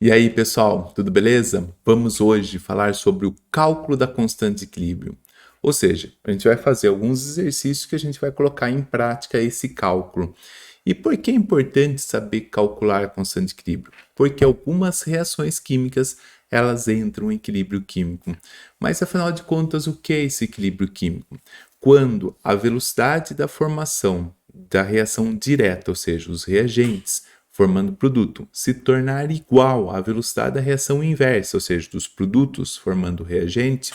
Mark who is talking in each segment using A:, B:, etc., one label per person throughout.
A: E aí, pessoal, tudo beleza? Vamos hoje falar sobre o cálculo da constante de equilíbrio. Ou seja, a gente vai fazer alguns exercícios que a gente vai colocar em prática esse cálculo. E por que é importante saber calcular a constante de equilíbrio? Porque algumas reações químicas, elas entram em equilíbrio químico. Mas afinal de contas, o que é esse equilíbrio químico? Quando a velocidade da formação da reação direta, ou seja, os reagentes, formando produto, se tornar igual à velocidade da reação inversa, ou seja, dos produtos formando reagente,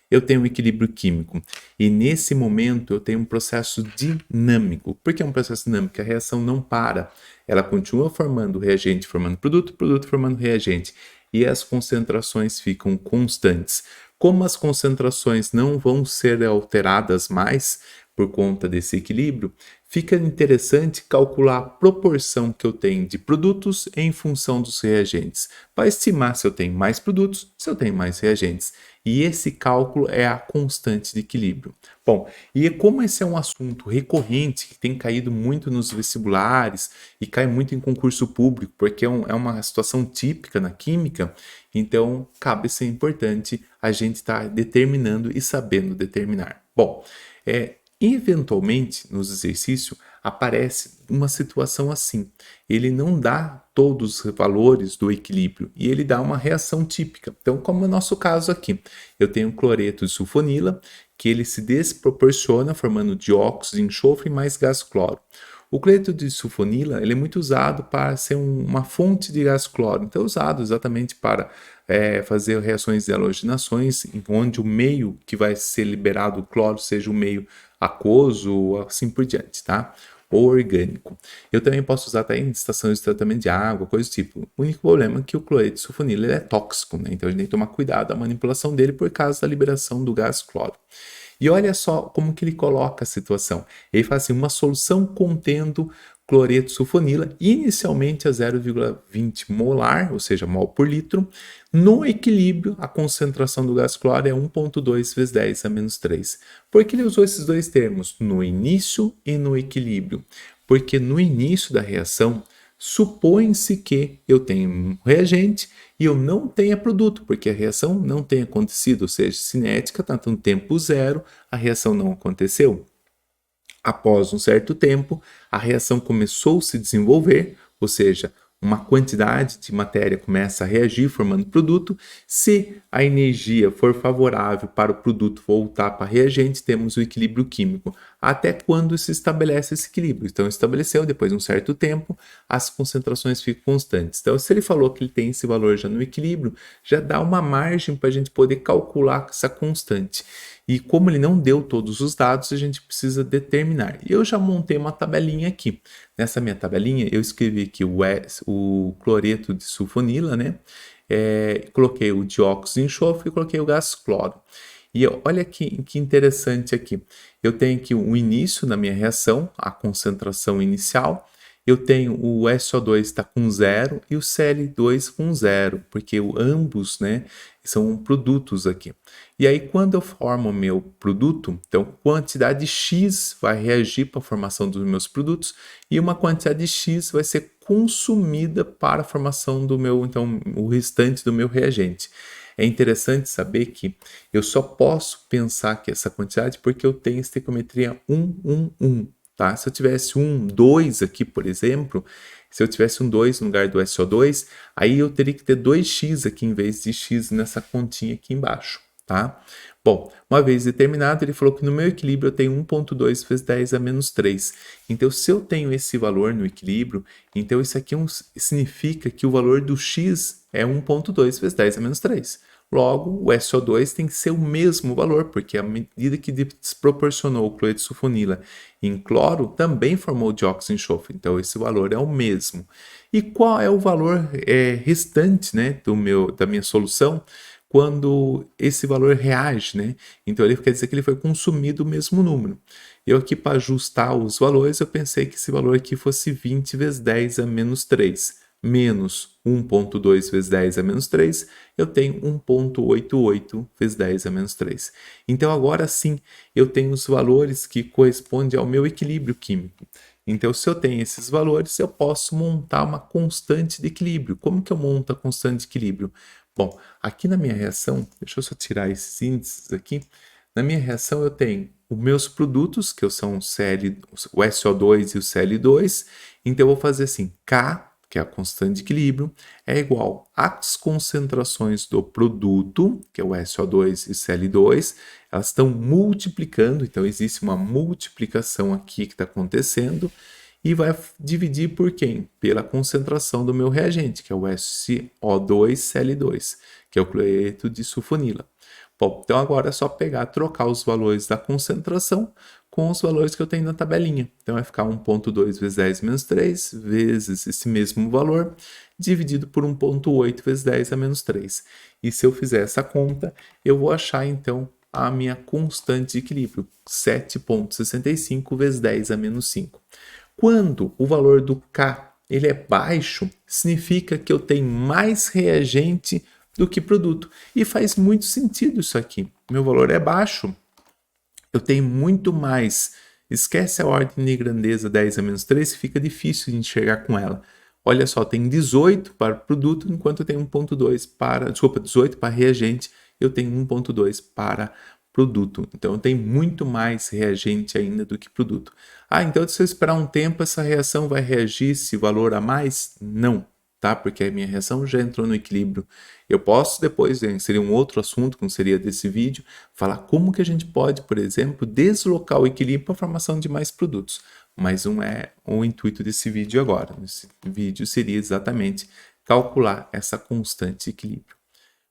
A: eu tenho um equilíbrio químico. E nesse momento eu tenho um processo dinâmico. Por que é um processo dinâmico? A reação não para. Ela continua formando reagente, formando produto, produto formando reagente. E as concentrações ficam constantes. Como as concentrações não vão ser alteradas mais por conta desse equilíbrio, fica interessante calcular a proporção que eu tenho de produtos em função dos reagentes, para estimar se eu tenho mais produtos, se eu tenho mais reagentes. E esse cálculo é a constante de equilíbrio. Bom, e como esse é um assunto recorrente, que tem caído muito nos vestibulares e cai muito em concurso público, porque é uma situação típica na química, então cabe ser importante a gente estar determinando e sabendo determinar. Bom, eventualmente, nos exercícios, aparece uma situação assim. Ele não dá todos os valores do equilíbrio e ele dá uma reação típica. Então, como é o nosso caso aqui, eu tenho cloreto de sulfonila, que ele se desproporciona, formando dióxido de enxofre mais gás cloro. O cloreto de sulfonila ele é muito usado para ser uma fonte de gás cloro, então é usado exatamente para fazer reações de halogenações, onde o meio que vai ser liberado o cloro seja o meio aquoso, assim por diante, tá? Ou orgânico. Eu também posso usar até em estações de tratamento de água, coisa do tipo. O único problema é que o cloreto de sulfonila é tóxico, né? Então a gente tem que tomar cuidado da manipulação dele por causa da liberação do gás cloro. E olha só como que ele coloca a situação. Ele faz assim, uma solução contendo cloreto de sulfonila, inicialmente a 0,20 molar, ou seja, mol por litro. No equilíbrio, a concentração do gás cloro é 1,2 vezes 10 a menos 3. Por que ele usou esses dois termos? No início e no equilíbrio. Porque no início da reação, supõe-se que eu tenho um reagente e eu não tenha produto, porque a reação não tem acontecido, ou seja, cinética está no tempo zero, a reação não aconteceu. Após um certo tempo, a reação começou a se desenvolver, ou seja, uma quantidade de matéria começa a reagir formando produto. Se a energia for favorável para o produto voltar para reagente, temos o equilíbrio químico. Até quando se estabelece esse equilíbrio? Então, estabeleceu, depois de um certo tempo, as concentrações ficam constantes. Então, se ele falou que ele tem esse valor já no equilíbrio, já dá uma margem para a gente poder calcular essa constante. E como ele não deu todos os dados, a gente precisa determinar. E eu já montei uma tabelinha aqui. Nessa minha tabelinha, eu escrevi aqui o cloreto de sulfonila, né? Coloquei o dióxido de enxofre e coloquei o gás cloro. E olha que interessante aqui. Eu tenho aqui o início da minha reação, a concentração inicial. Eu tenho o SO2 está com zero e o Cl2 com zero, porque ambos, né, são produtos aqui. E aí, quando eu formo o meu produto, então quantidade X vai reagir para a formação dos meus produtos e uma quantidade X vai ser consumida para a formação do meu, então, o restante do meu reagente. É interessante saber que eu só posso pensar que essa quantidade porque eu tenho estequiometria 1, 1, 1. Tá? Se eu tivesse um 2 aqui, por exemplo, se eu tivesse um 2 no lugar do SO2, aí eu teria que ter 2x aqui em vez de x nessa continha aqui embaixo. Tá? Bom, uma vez determinado, ele falou que no meu equilíbrio eu tenho 1,2 vezes 10 a menos 3. Então, se eu tenho esse valor no equilíbrio, então isso aqui significa que o valor do x é 1,2 vezes 10 a menos 3. Logo, o SO2 tem que ser o mesmo valor, porque à medida que desproporcionou o cloreto de sulfonila em cloro, também formou dióxido de enxofre. Então, esse valor é o mesmo. E qual é o valor restante, né, da minha solução quando esse valor reage, né? Então, ele quer dizer que ele foi consumido o mesmo número. Eu aqui, para ajustar os valores, eu pensei que esse valor aqui fosse 20 vezes 10 a menos 3 menos 1,2 vezes 10 a menos 3, eu tenho 1,88 vezes 10 a menos 3. Então, agora sim, eu tenho os valores que correspondem ao meu equilíbrio químico. Então, se eu tenho esses valores, eu posso montar uma constante de equilíbrio. Como que eu monto a constante de equilíbrio? Bom, aqui na minha reação, deixa eu só tirar esses índices aqui. Na minha reação, eu tenho os meus produtos, que são o SO2 e o Cl2. Então, eu vou fazer assim, K, que é a constante de equilíbrio, é igual às concentrações do produto, que é o SO2 e Cl2, elas estão multiplicando, então existe uma multiplicação aqui que está acontecendo, e vai dividir por quem? Pela concentração do meu reagente, que é o SO2Cl2, que é o cloreto de sulfonila. Bom, então agora é só pegar, trocar os valores da concentração com os valores que eu tenho na tabelinha. Então vai ficar 1,2 vezes 10 menos 3 vezes esse mesmo valor, dividido por 1,8 vezes 10 a menos 3. E se eu fizer essa conta, eu vou achar então a minha constante de equilíbrio, 7,65 vezes 10 a menos 5. Quando o valor do K ele é baixo, significa que eu tenho mais reagente do que produto. E faz muito sentido isso aqui. Meu valor é baixo, eu tenho muito mais. Esquece a ordem de grandeza 10 a menos 3, fica difícil de enxergar com ela. Olha só, tem 18 para produto, enquanto eu tenho 1,2 para... Desculpa, 18 para reagente, eu tenho 1,2 para produto. Então, eu tenho muito mais reagente ainda do que produto. Ah, então se eu esperar um tempo, essa reação vai reagir esse valor a mais? Não, tá? Porque a minha reação já entrou no equilíbrio. Eu posso depois, seria um outro assunto, como seria desse vídeo, falar como que a gente pode, por exemplo, deslocar o equilíbrio para a formação de mais produtos. Mas não é o intuito desse vídeo agora. Esse vídeo seria exatamente calcular essa constante de equilíbrio.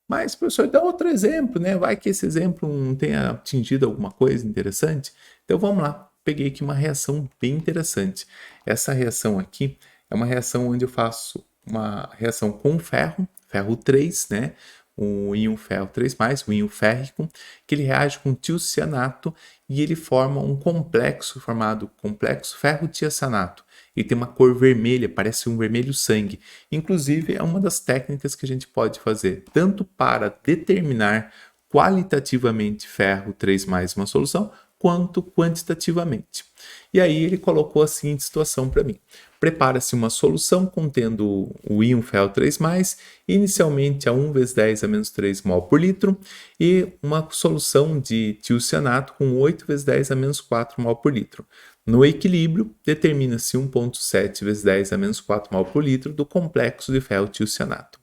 A: Mas, professor, dá outro exemplo, né? Vai que esse exemplo não tenha atingido alguma coisa interessante. Então, vamos lá. Peguei aqui uma reação bem interessante. Essa reação aqui é uma reação onde eu faço uma reação com ferro, ferro 3, né? O íon ferro 3+, o íon férrico, que ele reage com tiocianato e ele forma um complexo formado complexo ferro-tiocianato. E tem uma cor vermelha, parece um vermelho sangue. Inclusive, é uma das técnicas que a gente pode fazer, tanto para determinar qualitativamente ferro 3+, uma solução, quanto quantitativamente. E aí ele colocou a seguinte situação para mim. Prepara-se uma solução contendo o íon ferro 3+, inicialmente a 1 vezes 10 a menos 3 mol por litro, e uma solução de tiocianato com 8 vezes 10 a menos 4 mol por litro. No equilíbrio, determina-se 1,7 vezes 10 a menos 4 mol por litro do complexo de ferro tiocianato.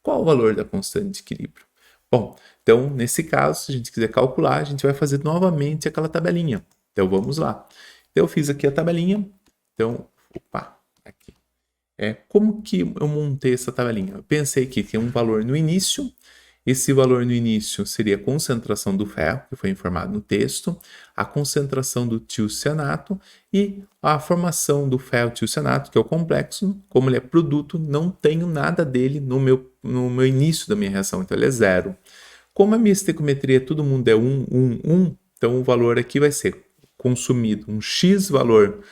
A: Qual o valor da constante de equilíbrio? Bom, então, nesse caso, se a gente quiser calcular, a gente vai fazer novamente aquela tabelinha. Então, vamos lá. Então, eu fiz aqui a tabelinha. Então, aqui. Como que eu montei essa tabelinha? Eu pensei que tem um valor no início. Esse valor no início seria a concentração do ferro, que foi informado no texto, a concentração do tiocianato e a formação do ferro tiocianato, que é o complexo. Como ele é produto, não tenho nada dele no meu início da minha reação, então ele é 0. Como a minha estequiometria, todo mundo é 1, 1, 1, então o valor aqui vai ser consumido um X valor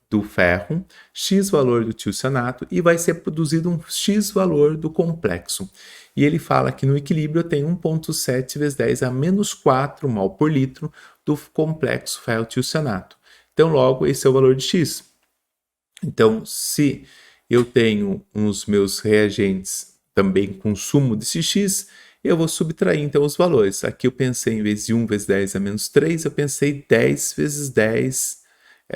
A: do ferro, X valor do tiocianato e vai ser produzido um X valor do complexo. E ele fala que no equilíbrio eu tenho 1,7 vezes 10 a menos 4 mol por litro do complexo ferro tiocianato. Então, logo, esse é o valor de X. Então, se eu tenho os meus reagentes também consumo desse X, eu vou subtrair então os valores. Aqui eu pensei, em vez de 1 vezes 10 a menos 3, eu pensei 10 vezes 10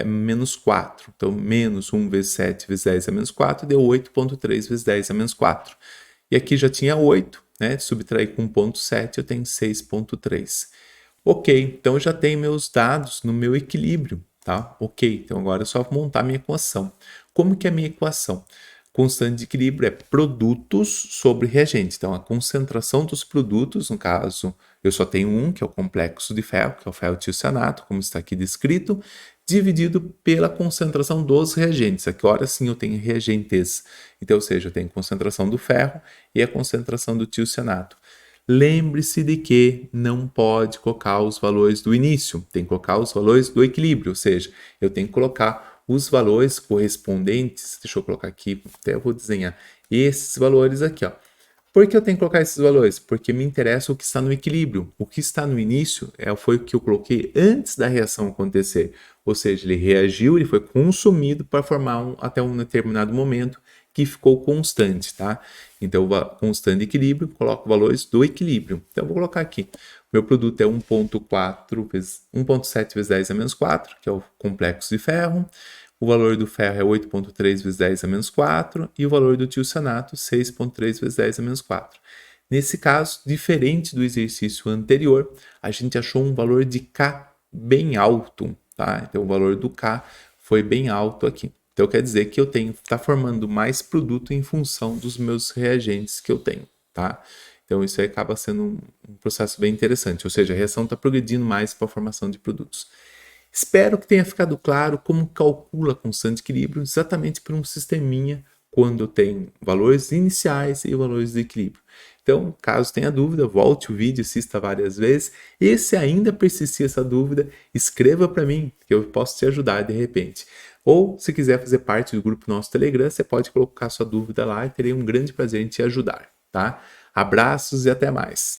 A: menos 4. Então, menos 1 vezes 7 vezes 10 a menos 4 deu 8,3 vezes 10 a menos 4. E aqui já tinha 8, né? Subtrair com 1,7 eu tenho 6,3. Ok, então eu já tenho meus dados no meu equilíbrio, tá? Ok, então agora é só montar minha equação. Como que é a minha equação? Constante de equilíbrio é produtos sobre reagentes. Então, a concentração dos produtos, no caso, eu só tenho um, que é o complexo de ferro, que é o ferro tiocianato, como está aqui descrito, dividido pela concentração dos reagentes. Aqui, agora sim, eu tenho reagentes. Então, ou seja, eu tenho concentração do ferro e a concentração do tiocianato. Lembre-se de que não pode colocar os valores do início, tem que colocar os valores do equilíbrio, ou seja, eu tenho que colocar os valores correspondentes, deixa eu colocar aqui, até eu vou desenhar esses valores aqui, ó. Por que eu tenho que colocar esses valores? Porque me interessa o que está no equilíbrio. O que está no início foi o que eu coloquei antes da reação acontecer. Ou seja, ele reagiu, ele foi consumido para formar até um determinado momento que ficou constante, tá? Então, constante equilíbrio, coloco valores do equilíbrio. Então, eu vou colocar aqui. Meu produto é 1,7 vezes 10 a menos 4, que é o complexo de ferro. O valor do ferro é 8,3 vezes 10 a menos 4 e o valor do tiocianato 6,3 vezes 10 a menos 4. Nesse caso, diferente do exercício anterior, a gente achou um valor de K bem alto, tá? Então o valor do K foi bem alto aqui. Então quer dizer que eu tá formando mais produto em função dos meus reagentes que eu tenho, tá? Então isso aí acaba sendo um processo bem interessante, ou seja, a reação está progredindo mais para a formação de produtos. Espero que tenha ficado claro como calcula a constante de equilíbrio exatamente por um sisteminha quando eu tenho valores iniciais e valores de equilíbrio. Então, caso tenha dúvida, volte o vídeo, assista várias vezes. E se ainda persistir essa dúvida, escreva para mim, que eu posso te ajudar de repente. Ou, se quiser fazer parte do grupo nosso Telegram, você pode colocar sua dúvida lá e terei um grande prazer em te ajudar, tá? Abraços e até mais!